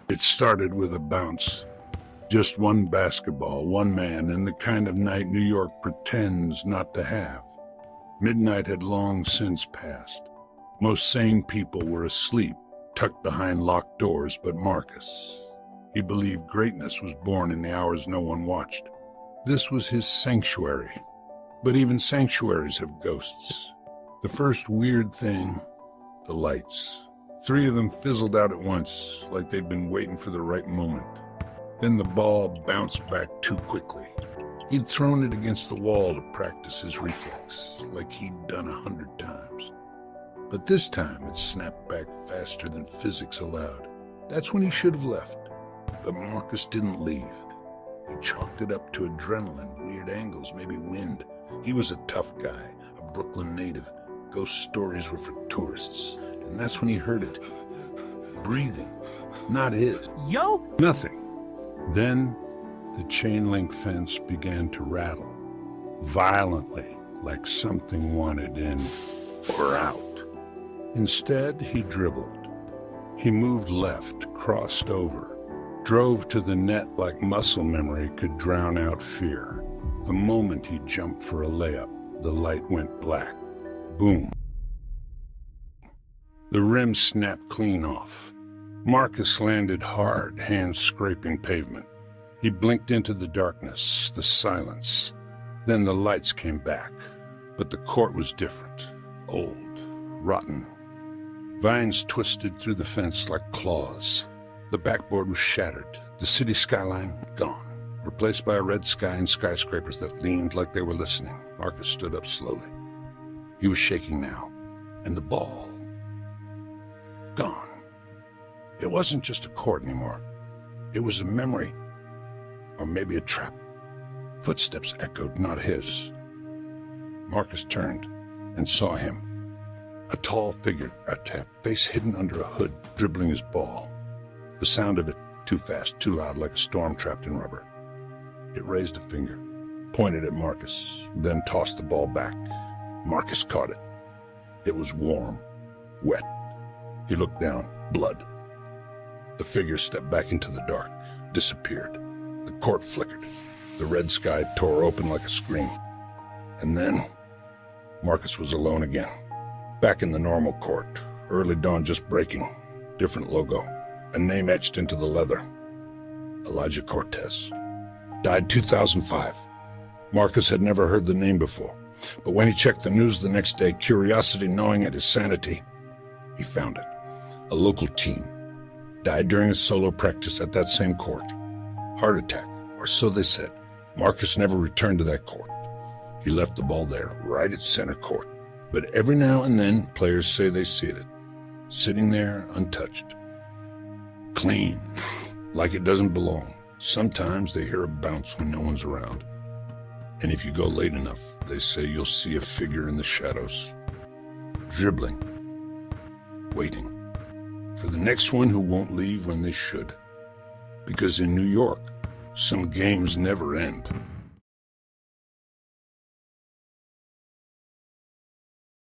It started with a bounce. Just one basketball, one man, and the kind of night New York pretends not to have. Midnight had long since passed. Most sane people were asleep, tucked behind locked doors, but Marcus. He believed greatness was born in the hours no one watched. This was his sanctuary. But even sanctuaries have ghosts. The first weird thing, the lights. 3 of them fizzled out at once, like they'd been waiting for the right moment. Then the ball bounced back too quickly. He'd thrown it against the wall to practice his reflex, like he'd done 100 times. But this time it snapped back faster than physics allowed. That's when he should have left. But Marcus didn't leave. He chalked it up to adrenaline, weird angles, maybe wind. He was a tough guy, a Brooklyn native. Ghost stories were for tourists. And that's when he heard it. Breathing. Not his. Yo! Nothing. Then the chain link fence began to rattle. Violently, like something wanted in or out. Instead, he dribbled. He moved left, crossed over, drove to the net like muscle memory could drown out fear. The moment he jumped for a layup, the light went black. Boom. The rim snapped clean off. Marcus landed hard, hands scraping pavement. He blinked into the darkness, the silence. Then the lights came back. But the court was different. Old, rotten. Vines twisted through the fence like claws. The backboard was shattered. The city skyline gone, replaced by a red sky and skyscrapers that leaned like they were listening. Marcus stood up slowly. He was shaking now. And the ball. Gone. It wasn't just a court anymore. It was a memory. Or maybe a trap. Footsteps echoed, not his. Marcus turned and saw him. A tall figure, a face hidden under a hood, dribbling his ball. The sound of it, too fast, too loud, like a storm trapped in rubber. It raised a finger, pointed at Marcus, then tossed the ball back. Marcus caught it. It was warm, wet. He looked down, blood. The figure stepped back into the dark, disappeared. The court flickered. The red sky tore open like a scream. And then, Marcus was alone again. Back in the normal court, early dawn just breaking. Different logo, a name etched into the leather. Elijah Cortez. Died 2005. Marcus had never heard the name before, but when he checked the news the next day, curiosity gnawing at his sanity, he found it. A local teen. Died during a solo practice at that same court. Heart attack, or so they said. Marcus never returned to that court. He left the ball there, right at center court. But every now and then, players say they see it. Sitting there, untouched. Clean, like it doesn't belong. Sometimes they hear a bounce when no one's around. And if you go late enough, they say you'll see a figure in the shadows. Dribbling. Waiting. For the next one who won't leave when they should. Because in New York, some games never end.